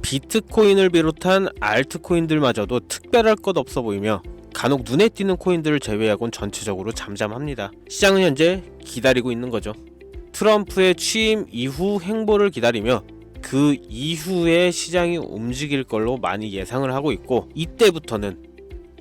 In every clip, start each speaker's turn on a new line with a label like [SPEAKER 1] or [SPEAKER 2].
[SPEAKER 1] 비트코인을 비롯한 알트코인들마저도 특별할 것 없어 보이며 간혹 눈에 띄는 코인들을 제외하곤 전체적으로 잠잠합니다. 시장은 현재 기다리고 있는 거죠. 트럼프의 취임 이후 행보를 기다리며 그 이후에 시장이 움직일 걸로 많이 예상을 하고 있고, 이때부터는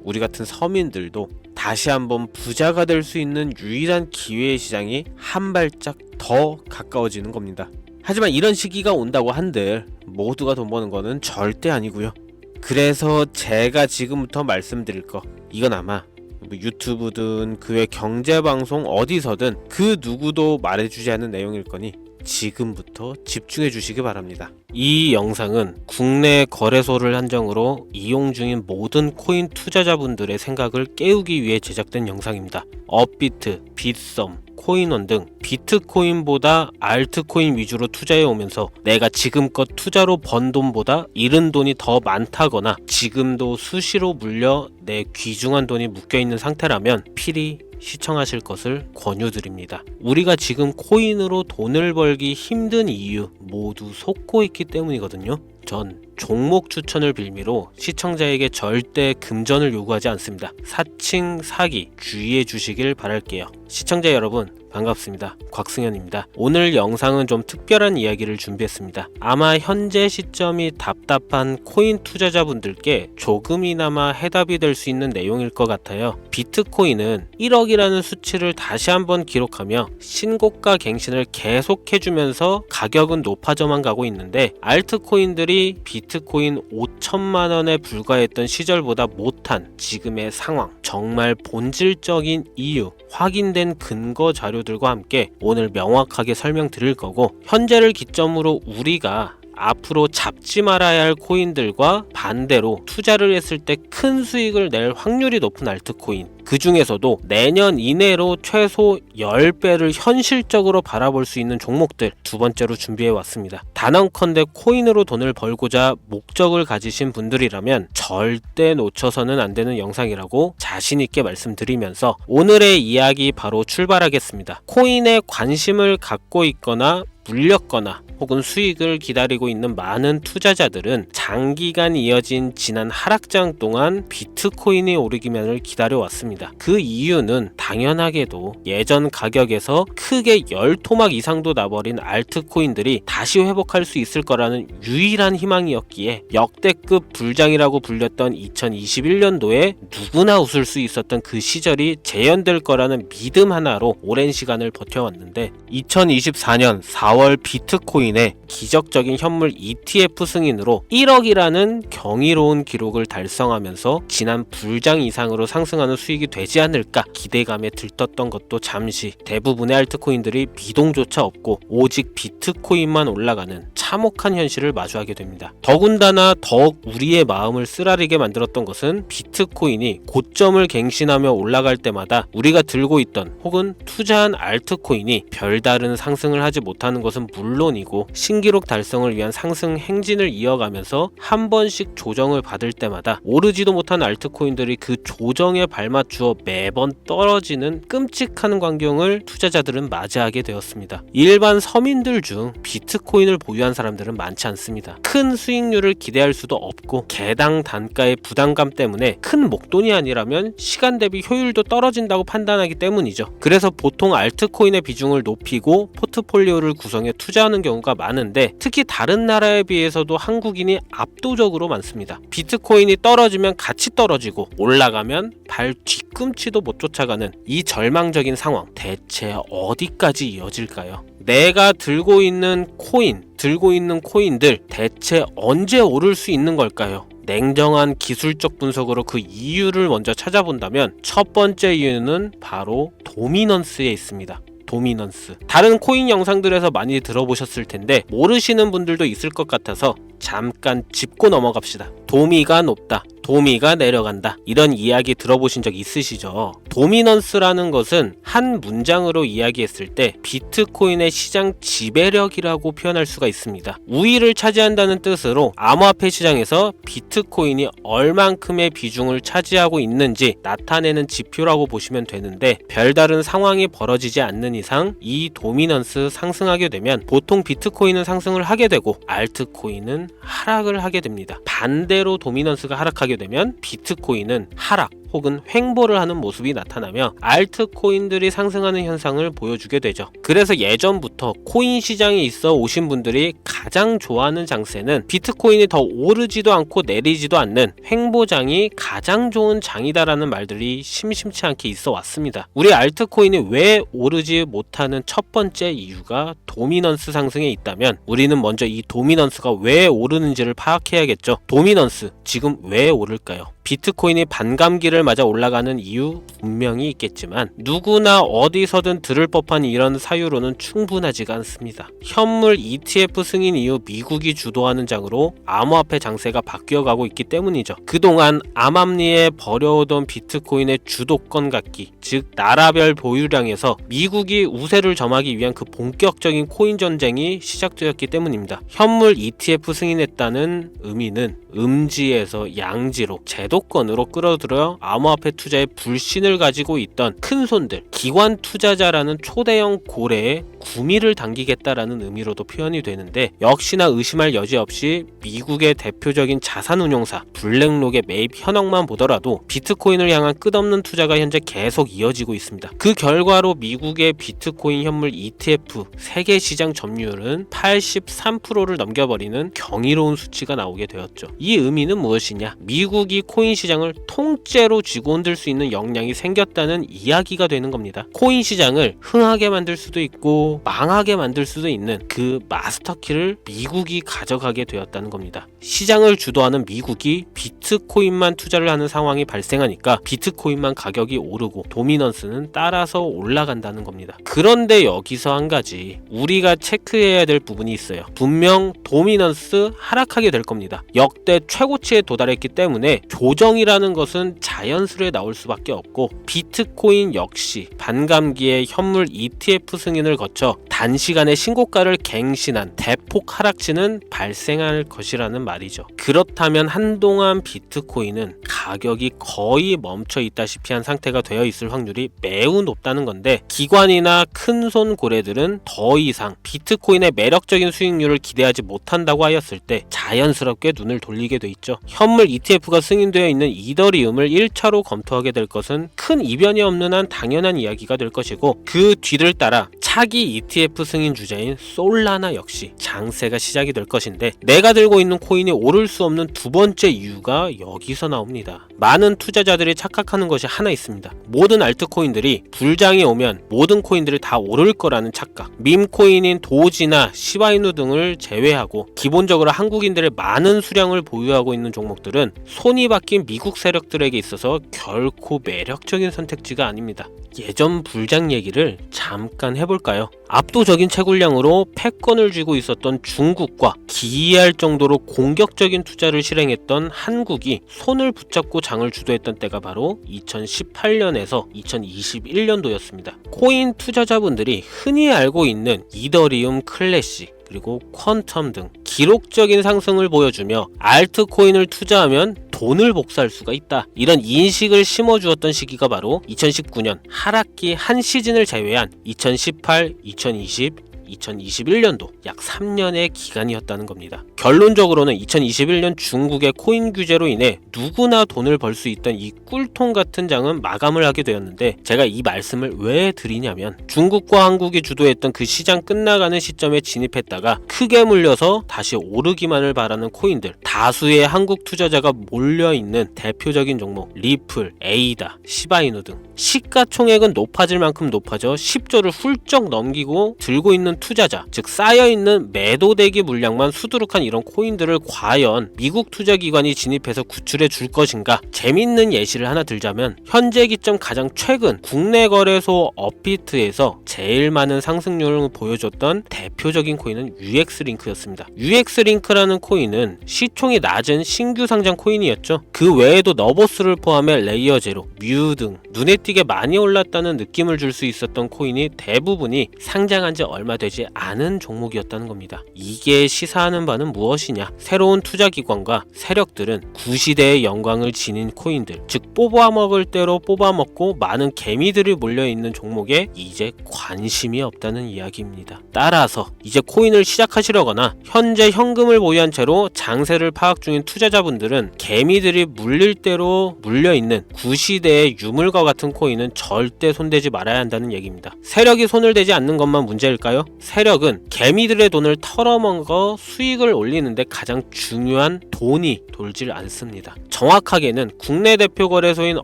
[SPEAKER 1] 우리 같은 서민들도 다시 한번 부자가 될 수 있는 유일한 기회의 시장이 한 발짝 더 가까워지는 겁니다. 하지만 이런 시기가 온다고 한들 모두가 돈 버는 거는 절대 아니고요. 그래서 제가 지금부터 말씀드릴 거, 이건 아마 유튜브든 그 외 경제방송 어디서든 그 누구도 말해주지 않은 내용일 거니 지금부터 집중해 주시기 바랍니다. 이 영상은 국내 거래소를 한정으로 이용 중인 모든 코인 투자자분들의 생각을 깨우기 위해 제작된 영상입니다. 업비트, 빗썸, 코인원 등 비트코인보다 알트코인 위주로 투자해 오면서 내가 지금껏 투자로 번 돈보다 잃은 돈이 더 많다거나 지금도 수시로 물려 내 귀중한 돈이 묶여있는 상태라면 필히 시청하실 것을 권유드립니다. 우리가 지금 코인으로 돈을 벌기 힘든 이유 모두 속고 있기 때문이거든요. 전 종목 추천을 빌미로 시청자에게 절대 금전을 요구하지 않습니다. 사칭, 사기 주의해 주시길 바랄게요. 시청자 여러분 반갑습니다. 곽승현입니다. 오늘 영상은 좀 특별한 이야기를 준비했습니다. 아마 현재 시점이 답답한 코인 투자자분들께 조금이나마 해답이 될 수 있는 내용일 것 같아요. 비트코인은 1억이라는 수치를 다시 한번 기록하며 신고가 갱신을 계속해주면서 가격은 높아져만 가고 있는데, 알트코인들이 비트코인 5천만원에 불과했던 시절보다 못한 지금의 상황, 정말 본질적인 이유, 확인된 근거 자료들과 함께 오늘 명확하게 설명드릴 거고, 현재를 기점으로 우리가 앞으로 잡지 말아야 할 코인들과 반대로 투자를 했을 때 큰 수익을 낼 확률이 높은 알트코인, 그 중에서도 내년 이내로 최소 10배를 현실적으로 바라볼 수 있는 종목들 두 번째로 준비해 왔습니다. 단언컨대 코인으로 돈을 벌고자 목적을 가지신 분들이라면 절대 놓쳐서는 안 되는 영상이라고 자신 있게 말씀드리면서 오늘의 이야기 바로 출발하겠습니다. 코인에 관심을 갖고 있거나 물렸거나 혹은 수익을 기다리고 있는 많은 투자자들은 장기간 이어진 지난 하락장 동안 비트코인이 오르기만을 기다려왔습니다. 그 이유는 당연하게도 예전 가격에서 크게 10토막 이상도 나버린 알트코인들이 다시 회복할 수 있을 거라는 유일한 희망이었기에 역대급 불장이라고 불렸던 2021년도에 누구나 웃을 수 있었던 그 시절이 재현될 거라는 믿음 하나로 오랜 시간을 버텨왔는데, 2024년 4월 비트코인의 기적적인 현물 ETF 승인으로 1억이라는 경이로운 기록을 달성하면서 지난 불장 이상으로 상승하는 수익이 되지 않을까 기대감에 들떴던 것도 잠시 대부분의 알트코인들이 미동조차 없고 오직 비트코인만 올라가는 참혹한 현실을 마주하게 됩니다. 더군다나 더욱 우리의 마음을 쓰라리게 만들었던 것은 비트코인이 고점을 갱신하며 올라갈 때마다 우리가 들고 있던 혹은 투자한 알트코인이 별다른 상승을 하지 못하는 것은 물론이고 신기록 달성을 위한 상승 행진을 이어가면서 한 번씩 조정을 받을 때마다 오르지도 못한 알트코인들이 그 조정에 발맞추어 매번 떨어지는 끔찍한 광경을 투자자들은 맞이하게 되었습니다. 일반 서민들 중 비트코인을 보유한 사람들은 많지 않습니다. 큰 수익률을 기대할 수도 없고 개당 단가의 부담감 때문에 큰 목돈이 아니라면 시간 대비 효율도 떨어진다고 판단하기 때문이죠. 그래서 보통 알트코인의 비중을 높이고 포트폴리오를 구성해 투자하는 경우가 많은데, 특히 다른 나라에 비해서도 한국인이 압도적으로 많습니다. 비트코인이 떨어지면 같이 떨어지고 올라가면 발 뒤꿈치도 못 쫓아가는 이 절망적인 상황, 대체 어디까지 이어질까요? 내가 들고 있는 코인들 대체 언제 오를 수 있는 걸까요? 냉정한 기술적 분석으로 그 이유를 먼저 찾아본다면 첫 번째 이유는 바로 도미넌스에 있습니다. 도미넌스. 다른 코인 영상들에서 많이 들어보셨을 텐데 모르시는 분들도 있을 것 같아서 잠깐 짚고 넘어갑시다. 도미가 높다, 도미가 내려간다. 이런 이야기 들어보신 적 있으시죠? 도미넌스라는 것은 한 문장으로 이야기했을 때 비트코인의 시장 지배력이라고 표현할 수가 있습니다. 우위를 차지한다는 뜻으로 암호화폐 시장에서 비트코인이 얼만큼의 비중을 차지하고 있는지 나타내는 지표라고 보시면 되는데, 별다른 상황이 벌어지지 않는 이상 이 도미넌스 상승하게 되면 보통 비트코인은 상승을 하게 되고 알트코인은 하락을 하게 됩니다. 반대로 도미넌스가 하락하게 되면 비트코인은 하락 혹은 횡보를 하는 모습이 나타나며 알트코인들이 상승하는 현상을 보여주게 되죠. 그래서 예전부터 코인 시장에 있어 오신 분들이 가장 좋아하는 장세는 비트코인이 더 오르지도 않고 내리지도 않는 횡보장이 가장 좋은 장이다라는 말들이 심심치 않게 있어 왔습니다. 우리 알트코인이 왜 오르지 못하는 첫 번째 이유가 도미넌스 상승에 있다면, 우리는 먼저 이 도미넌스가 왜 오르는지를 파악해야겠죠. 도미넌스, 지금 왜 오를까요? 비트코인이 반감기를 맞아 올라가는 이유 분명히 있겠지만 누구나 어디서든 들을 법한 이런 사유로는 충분하지가 않습니다. 현물 ETF 승인 이후 미국이 주도하는 장으로 암호화폐 장세가 바뀌어가고 있기 때문이죠. 그동안 암암리에 버려오던 비트코인의 주도권 갖기, 즉 나라별 보유량에서 미국이 우세를 점하기 위한 그 본격적인 코인 전쟁이 시작되었기 때문입니다. 현물 ETF 승인했다는 의미는 음지에서 양지로 제도권으로 끌어들여 암호화폐 투자에 불신을 가지고 있던 큰 손들, 기관 투자자라는 초대형 고래에 구미를 당기겠다라는 의미로도 표현이 되는데, 역시나 의심할 여지 없이 미국의 대표적인 자산운용사 블랙록의 매입 현황만 보더라도 비트코인을 향한 끝없는 투자가 현재 계속 이어지고 있습니다. 그 결과로 미국의 비트코인 현물 ETF 세계 시장 점유율은 83%를 넘겨버리는 경이로운 수치가 나오게 되었죠. 이 의미는 무엇이냐? 미국이 코인 시장을 통째로 쥐고 흔들 수 있는 역량이 생겼다는 이야기가 되는 겁니다. 코인 시장을 흥하게 만들 수도 있고 망하게 만들 수도 있는 그 마스터키를 미국이 가져가게 되었다는 겁니다. 시장을 주도하는 미국이 비트코인만 투자를 하는 상황이 발생하니까 비트코인만 가격이 오르고 도미넌스는 따라서 올라간다는 겁니다. 그런데 여기서 한 가지 우리가 체크해야 될 부분이 있어요. 분명 도미넌스 하락하게 될 겁니다. 역대 최고치에 도달했기 때문에 조정이라는 것은 자연스레 나올 수밖에 없고, 비트코인 역시 반감기에 현물 ETF 승인을 거쳐 단시간에 신고가를 갱신한 대폭 하락치는 발생할 것이라는 말이죠. 그렇다면 한동안 비트코인은 가격이 거의 멈춰 있다시피 한 상태가 되어 있을 확률이 매우 높다는 건데, 기관이나 큰손 고래들은 더 이상 비트코인의 매력적인 수익률을 기대하지 못한다고 하였을 때 자연스럽게 눈을 돌리게 돼 있죠. 현물 ETF가 승인되어 있는 이더리움을 1차로 검토하게 될 것은 큰 이변이 없는 한 당연한 이야기가 될 것이고, 그 뒤를 따라 차기 ETF 승인 주자인 솔라나 역시 장세가 시작이 될 것인데, 내가 들고 있는 코인이 오를 수 없는 두 번째 이유가 여기서 나옵니다. 많은 투자자들이 착각하는 것이 하나 있습니다. 모든 알트코인들이 불장이 오면 모든 코인들이 다 오를 거라는 착각. 밈코인인 도지나 시바이누 등을 제외하고 기본적으로 한국인들의 많은 수량을 보유하고 있는 종목들은 손이 바뀐 미국 세력들에게 있어서 결코 매력적인 선택지가 아닙니다. 예전 불장 얘기를 잠깐 해볼까요? 압도적인 채굴량으로 패권을 쥐고 있었던 중국과 기이할 정도로 공격적인 투자를 실행했던 한국이 손을 붙잡고 장을 주도했던 때가 바로 2018년에서 2021년도였습니다. 코인 투자자분들이 흔히 알고 있는 이더리움 클래식 그리고 퀀텀 등 기록적인 상승을 보여주며 알트코인을 투자하면 돈을 복사할 수가 있다, 이런 인식을 심어주었던 시기가 바로 2019년 하락기 한 시즌을 제외한 2018, 2020, 2021년도 약 3년의 기간이었다는 겁니다. 결론적으로는 2021년 중국의 코인 규제로 인해 누구나 돈을 벌 수 있던 이 꿀통 같은 장은 마감을 하게 되었는데, 제가 이 말씀을 왜 드리냐면, 중국과 한국이 주도했던 그 시장 끝나가는 시점에 진입했다가 크게 물려서 다시 오르기만을 바라는 코인들, 다수의 한국 투자자가 몰려있는 대표적인 종목 리플, 에이다, 시바이누 등 시가총액은 높아질 만큼 높아져 10조를 훌쩍 넘기고 들고 있는 투자자, 즉 쌓여있는 매도대기 물량만 수두룩한 이런 코인들을 과연 미국 투자기관이 진입해서 구출해 줄 것인가? 재밌는 예시를 하나 들자면 현재 기점 가장 최근 국내 거래소 업비트에서 제일 많은 상승률을 보여줬던 대표적인 코인은 UX링크였습니다. UX링크라는 코인은 시총이 낮은 신규 상장 코인이었죠. 그 외에도 너보스를 포함해 레이어 제로, 뮤 등 눈에 띄게 많이 올랐다는 느낌을 줄 수 있었던 코인이 대부분이 상장한 지 얼마 되지 않은 종목이었다는 겁니다. 이게 시사하는 바는 무엇이냐? 새로운 투자기관과 세력들은 구시대의 영광을 지닌 코인들, 즉 뽑아먹을 대로 뽑아먹고 많은 개미들이 몰려있는 종목에 이제 관심이 없다는 이야기입니다. 따라서 이제 코인을 시작하시려거나 현재 현금을 보유한 채로 장세를 파악 중인 투자자분들은 개미들이 물릴 대로 물려있는 구시대의 유물과 같은 코인은 절대 손대지 말아야 한다는 얘기입니다. 세력이 손을 대지 않는 것만 문제일까요? 세력은 개미들의 돈을 털어먹어 수익을 올리는데 가장 중요한 돈이 돌질 않습니다. 정확하게는 국내 대표 거래소인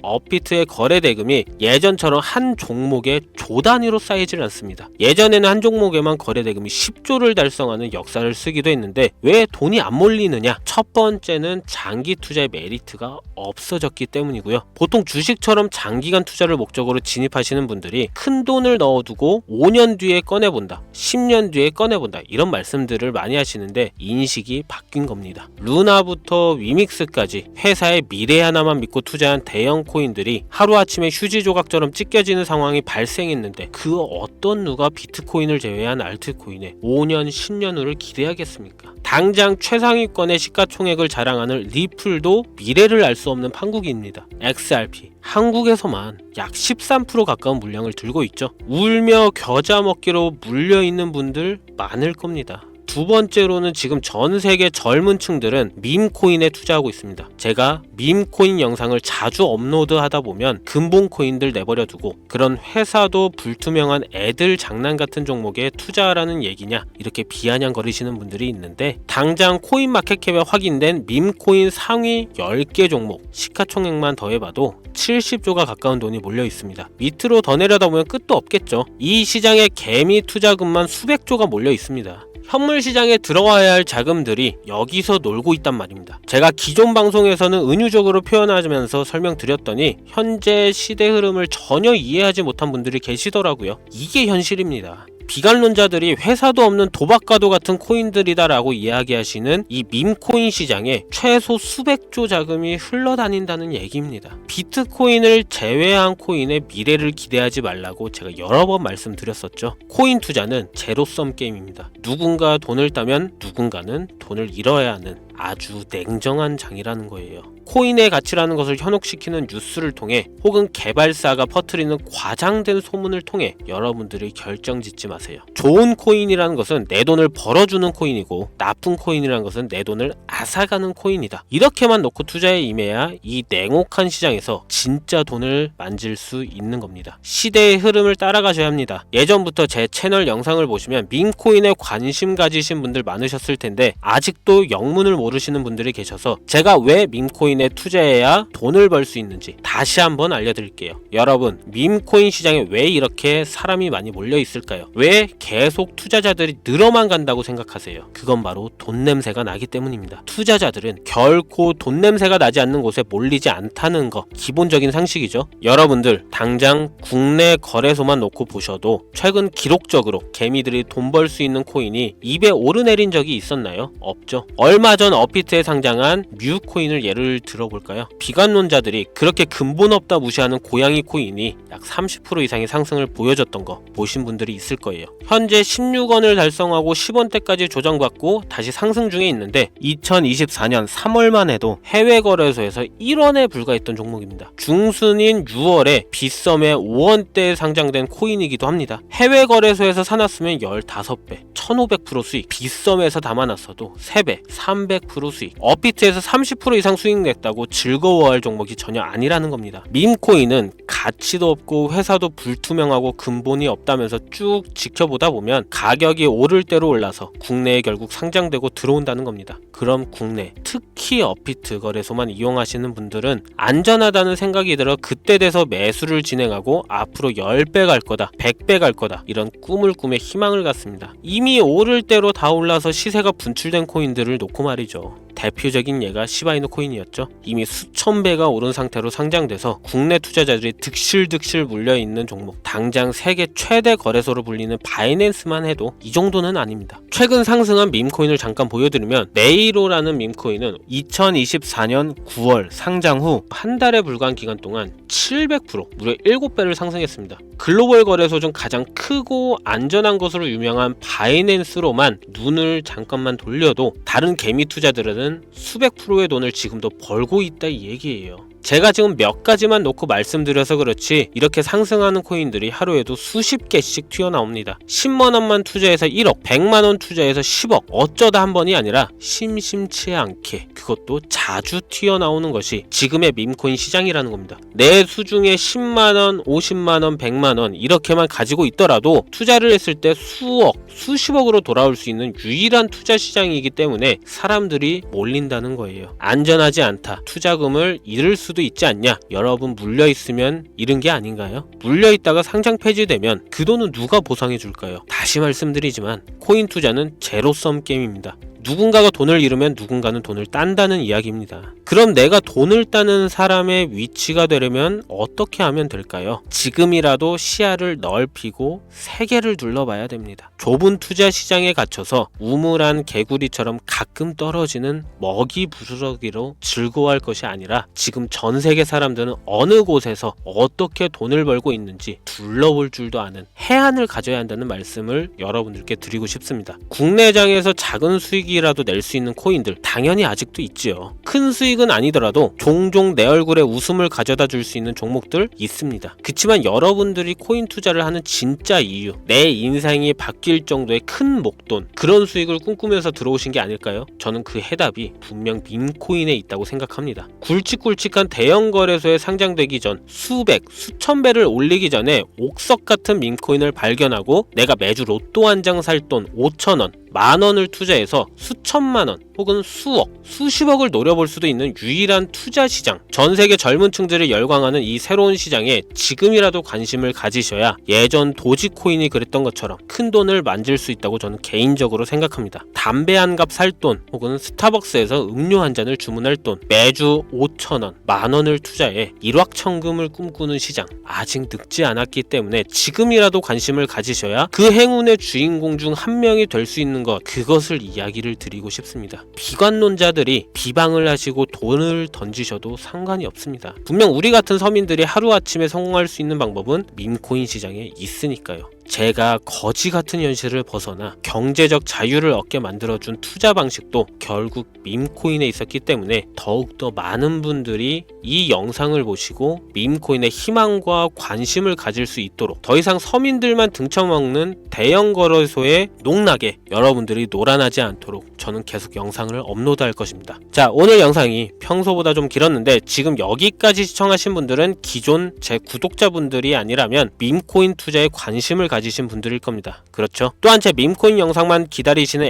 [SPEAKER 1] 업비트의 거래 대금이 예전처럼 한 종목에 조 단위로 쌓이질 않습니다. 예전에는 한 종목에만 거래 대금이 10조를 달성하는 역사를 쓰기도 했는데 왜 돈이 안 몰리느냐? 첫 번째는 장기 투자의 메리트가 없어졌기 때문이고요. 보통 주식처럼 장기간 투자를 목적으로 진입하시는 분들이 큰 돈을 넣어두고 5년 뒤에 꺼내본다, 10년 뒤에 꺼내본다 이런 말씀들을 많이 하시는데 인식이 바뀐 겁니다. 루나부터 위믹스까지 회사의 미래 하나만 믿고 투자한 대형 코인들이 하루아침에 휴지 조각처럼 찢겨지는 상황이 발생했는데 그 어떤 누가 비트코인을 제외한 알트코인에 5년, 10년 후를 기대하겠습니까? 당장 최상위권의 시가총액을 자랑하는 리플도 미래를 알 수 없는 판국입니다. XRP 한국에서만 약 13% 가까운 물량을 들고 있죠. 울며 겨자 먹기로 물려있는 분들 많을 겁니다. 두 번째로는 지금 전 세계 젊은 층들은 밈코인에 투자하고 있습니다. 제가 밈코인 영상을 자주 업로드하다 보면 근본코인들 내버려 두고 그런 회사도 불투명한 애들 장난 같은 종목에 투자하라는 얘기냐 이렇게 비아냥거리시는 분들이 있는데 당장 코인마켓캡에 확인된 밈코인 상위 10개 종목 시가총액만 더해봐도 70조가 가까운 돈이 몰려 있습니다. 밑으로 더 내려다보면 끝도 없겠죠. 이 시장에 개미 투자금만 수백조가 몰려 있습니다. 현물 시장에 들어와야 할 자금들이 여기서 놀고 있단 말입니다. 제가 기존 방송에서는 은유적으로 표현하면서 설명드렸더니 현재 시대 흐름을 전혀 이해하지 못한 분들이 계시더라고요. 이게 현실입니다. 비관론자들이 회사도 없는 도박과도 같은 코인들이다라고 이야기하시는 이 밈코인 시장에 최소 수백조 자금이 흘러다닌다는 얘기입니다. 비트코인을 제외한 코인의 미래를 기대하지 말라고 제가 여러 번 말씀드렸었죠. 코인 투자는 제로섬 게임입니다. 누군가 돈을 따면 누군가는 돈을 잃어야 하는 아주 냉정한 장이라는 거예요. 코인의 가치라는 것을 현혹시키는 뉴스를 통해 혹은 개발사가 퍼뜨리는 과장된 소문을 통해 여러분들이 결정짓지 마세요. 좋은 코인이라는 것은 내 돈을 벌어주는 코인이고 나쁜 코인이라는 것은 내 돈을 앗아가는 코인이다. 이렇게만 놓고 투자에 임해야 이 냉혹한 시장에서 진짜 돈을 만질 수 있는 겁니다. 시대의 흐름을 따라가셔야 합니다. 예전부터 제 채널 영상을 보시면 밈코인에 관심 가지신 분들 많으셨을 텐데 아직도 영문을 모르시는 분들이 계셔서 제가 왜 밈코인에 투자해야 돈을 벌 수 있는지 다시 한번 알려드릴게요. 여러분, 밈코인 시장에 왜 이렇게 사람이 많이 몰려 있을까요? 왜 계속 투자자들이 늘어만 간다고 생각하세요? 그건 바로 돈 냄새가 나기 때문입니다. 투자자들은 결코 돈 냄새가 나지 않는 곳에 몰리지 않다는 거 기본적인 상식이죠. 여러분들 당장 국내 거래소만 놓고 보셔도 최근 기록적으로 개미들이 돈 벌 수 있는 코인이 입에 오르내린 적이 있었나요? 없죠. 얼마 전 업비트에 상장한 뮤코인을 예를 들어볼까요? 비관론자들이 그렇게 근본 없다 무시하는 고양이 코인이 약 30% 이상의 상승을 보여줬던 거 보신 분들이 있을 거예요. 현재 16원을 달성하고 10원대까지 조정받고 다시 상승 중에 있는데 2024년 3월만 해도 해외 거래소에서 1원에 불과했던 종목입니다. 중순인 6월에 빗썸에 5원대에 상장된 코인이기도 합니다. 해외 거래소에서 사놨으면 15배, 1500% 수익, 빗썸에서 담아놨어도 3배, 300% 수익, 업비트에서 30% 이상 수익 냈다고 즐거워할 종목이 전혀 아니라는 겁니다. 밈코인은 가치도 없고 회사도 불투명하고 근본이 없다면서 쭉 지켜보다 보면 가격이 오를 대로 올라서 국내에 결국 상장되고 들어온다는 겁니다. 그럼 국내, 특히 업비트 거래소만 이용하시는 분들은 안전하다는 생각이 들어 그때 돼서 매수를 진행하고 앞으로 10배 갈 거다, 100배 갈 거다 이런 꿈을 꾸며 희망을 갖습니다. 이미 오를 대로 다 올라서 시세가 분출된 코인들을 놓고 말이죠. 대표적인 예가 시바이누 코인이었죠. 이미 수천 배가 오른 상태로 상장돼서 국내 투자자들이 득실득실 물려있는 종목, 당장 세계 최대 거래소로 불리는 바이낸스만 해도 이 정도는 아닙니다. 최근 상승한 밈코인을 잠깐 보여드리면 네이로라는 밈코인은 2024년 9월 상장 후 한 달에 불과한 기간 동안 700% 무려 7배를 상승했습니다. 글로벌 거래소 중 가장 크고 안전한 것으로 유명한 바이낸스로만 눈을 잠깐만 돌려도 다른 개미 투자들은 수백 프로의 돈을 지금도 벌고 있다 이 얘기예요. 제가 지금 몇 가지만 놓고 말씀드려서 그렇지 이렇게 상승하는 코인들이 하루에도 수십 개씩 튀어나옵니다. 10만원만 투자해서 1억, 100만원 투자해서 10억, 어쩌다 한 번이 아니라 심심치 않게 그것도 자주 튀어나오는 것이 지금의 밈코인 시장이라는 겁니다. 내 수중에 10만원, 50만원, 100만원 이렇게만 가지고 있더라도 투자를 했을 때 수억, 수십억으로 돌아올 수 있는 유일한 투자 시장이기 때문에 사람들이 몰린다는 거예요. 안전하지 않다, 투자금을 잃을 수도 있지 않냐? 여러분 물려있으면 잃은 게 아닌가요? 물려있다가 상장 폐지되면 그 돈은 누가 보상해 줄까요? 다시 말씀드리지만 코인 투자는 제로섬 게임입니다. 누군가가 돈을 잃으면 누군가는 돈을 딴다는 이야기입니다. 그럼 내가 돈을 따는 사람의 위치가 되려면 어떻게 하면 될까요? 지금이라도 시야를 넓히고 세계를 둘러봐야 됩니다. 좁은 투자 시장에 갇혀서 우물안 개구리처럼 가끔 떨어지는 먹이 부스러기로 즐거워할 것이 아니라 지금 전 세계 사람들은 어느 곳에서 어떻게 돈을 벌고 있는지 둘러볼 줄도 아는 해안을 가져야 한다는 말씀을 여러분들께 드리고 싶습니다. 국내장에서 작은 수익이라도 낼 수 있는 코인들 당연히 아직도 있지요. 큰 수익은 아니더라도 종종 내 얼굴에 웃음을 가져다 줄 수 있는 종목들 있습니다. 그치만 여러분들이 코인 투자를 하는 진짜 이유, 내 인생이 바뀔 정도의 큰 목돈, 그런 수익을 꿈꾸면서 들어오신 게 아닐까요? 저는 그 해답이 분명 밈코인에 있다고 생각합니다. 굵직굵직한 대형 거래소에 상장되기 전 수백, 수천 배를 올리기 전에 옥석 같은 밈코인을 발견하고 내가 매주 로또 한 장 살 돈 5,000원, 만원을 투자해서 수천만원 혹은 수억, 수십억을 노려볼 수도 있는 유일한 투자 시장, 전 세계 젊은 층들을 열광하는 이 새로운 시장에 지금이라도 관심을 가지셔야 예전 도지코인이 그랬던 것처럼 큰 돈을 만질 수 있다고 저는 개인적으로 생각합니다. 담배 한 갑 살 돈 혹은 스타벅스에서 음료 한 잔을 주문할 돈, 매주 5,000원, 만원을 투자해 일확천금을 꿈꾸는 시장, 아직 늙지 않았기 때문에 지금이라도 관심을 가지셔야 그 행운의 주인공 중 한 명이 될 수 있는 것, 그것을 이야기를 드리고 싶습니다. 비관론자들이 비방을 하시고 돈을 던지셔도 상관이 없습니다. 분명 우리 같은 서민들이 하루아침에 성공할 수 있는 방법은 밈코인 시장에 있으니까요. 제가 거지 같은 현실을 벗어나 경제적 자유를 얻게 만들어준 투자 방식도 결국 밈코인에 있었기 때문에 더욱더 많은 분들이 이 영상을 보시고 밈코인에 희망과 관심을 가질 수 있도록 더 이상 서민들만 등쳐먹는 대형 거래소에 농락에 여러분들이 놀아나지 않도록 저는 계속 영상을 업로드할 것입니다. 자, 오늘 영상이 평소보다 좀 길었는데 지금 여기까지 시청하신 분들은 기존 제 구독자분들이 아니라면 밈코인 투자에 관심을 가지신 분들일 겁니다. 그렇죠? 또한 제 밈코인 영상만 기다리시는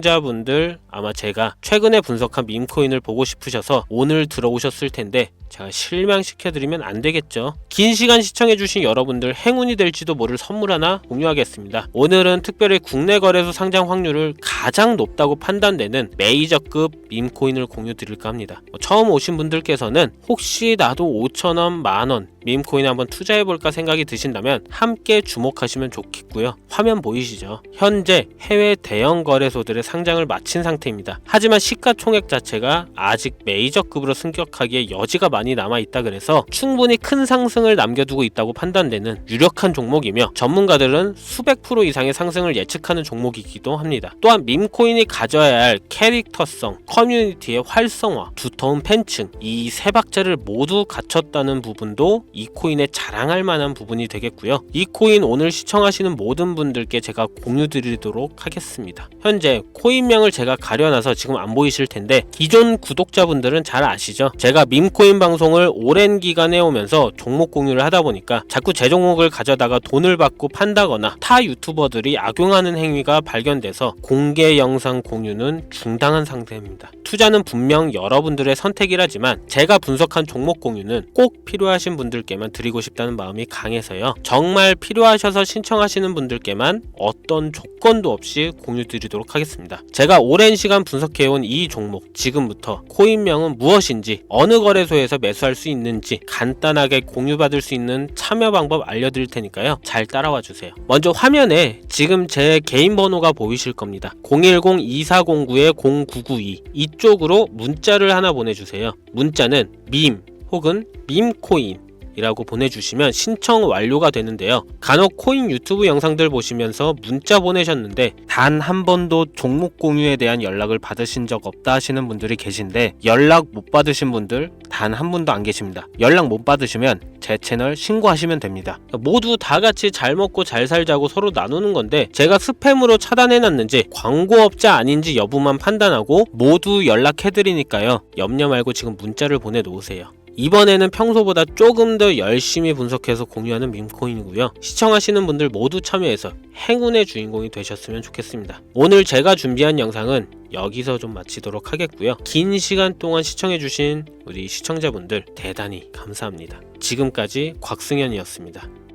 [SPEAKER 1] 애청자분들, 아마 제가 최근에 분석한 밈코인을 보고 싶으셔서 오늘 들어오셨을 텐데 제가 실망시켜드리면 안 되겠죠. 긴 시간 시청해주신 여러분들 행운이 될지도 모를 선물 하나 공유하겠습니다. 오늘은 특별히 국내 거래소 상장 확률을 가장 높다고 판단되는 메이저급 밈코인을 공유 드릴까 합니다. 처음 오신 분들께서는 혹시 나도 5,000원, 만원 밈코인에 한번 투자해볼까 생각이 드신다면 함께 주목하시면 좋겠고요. 화면 보이시죠? 현재 해외 대형 거래소들의 상장을 마친 상태입니다. 하지만 시가총액 자체가 아직 메이저급으로 승격하기에 여지가 많이 남아있다 그래서 충분히 큰 상승을 남겨두고 있다고 판단되는 유력한 종목이며 전문가들은 수백 프로 이상의 상승을 예측하는 종목이기도 합니다. 또한 밈코인이 가져야 할 캐릭터성, 커뮤니티의 활성화, 두터운 팬층, 이 세 박자를 모두 갖췄다는 부분도 이 코인의 자랑할 만한 부분이 되겠고요. 이 코인 오늘 시청하시는 모든 분들께 제가 공유 드리도록 하겠습니다. 현재 코인명을 제가 가려놔서 지금 안 보이실 텐데 기존 구독자분들은 잘 아시죠? 제가 밈코인 방송을 오랜 기간 해오면서 종목 공유를 하다 보니까 자꾸 제 종목을 가져다가 돈을 받고 판다거나 타 유튜버들이 악용하는 행위가 발견돼서 공개 영상 공유는 중단한 상태입니다. 투자는 분명 여러분들의 선택이라지만 제가 분석한 종목 공유는 꼭 필요하신 분들께만 드리고 싶다는 마음이 강해서요. 정말 필요하셔서 신청하시는 분들께만 어떤 조건도 없이 공유 드리도록 하겠습니다. 제가 오랜 시간 분석해온 이 종목, 지금부터 코인명은 무엇인지, 어느 거래소에서 매수할 수 있는지 간단하게 공유받을 수 있는 참여 방법 알려드릴 테니까요. 잘 따라와 주세요. 먼저 화면에 지금 제 개인 번호가 보이실 겁니다. 010-2409-0992 이쪽으로 문자를 하나 보내주세요. 문자는 밈 혹은 밈코인 이라고 보내주시면 신청 완료가 되는데요. 간혹 코인 유튜브 영상들 보시면서 문자 보내셨는데 단 한 번도 종목 공유에 대한 연락을 받으신 적 없다 하시는 분들이 계신데, 연락 못 받으신 분들 단 한 분도 안 계십니다. 연락 못 받으시면 제 채널 신고하시면 됩니다. 모두 다 같이 잘 먹고 잘 살자고 서로 나누는 건데, 제가 스팸으로 차단해놨는지 광고업자 아닌지 여부만 판단하고 모두 연락해드리니까요. 염려 말고 지금 문자를 보내놓으세요. 이번에는 평소보다 조금 더 열심히 분석해서 공유하는 밈코인이고요. 시청하시는 분들 모두 참여해서 행운의 주인공이 되셨으면 좋겠습니다. 오늘 제가 준비한 영상은 여기서 좀 마치도록 하겠고요. 긴 시간 동안 시청해주신 우리 시청자분들 대단히 감사합니다. 지금까지 곽승현이었습니다.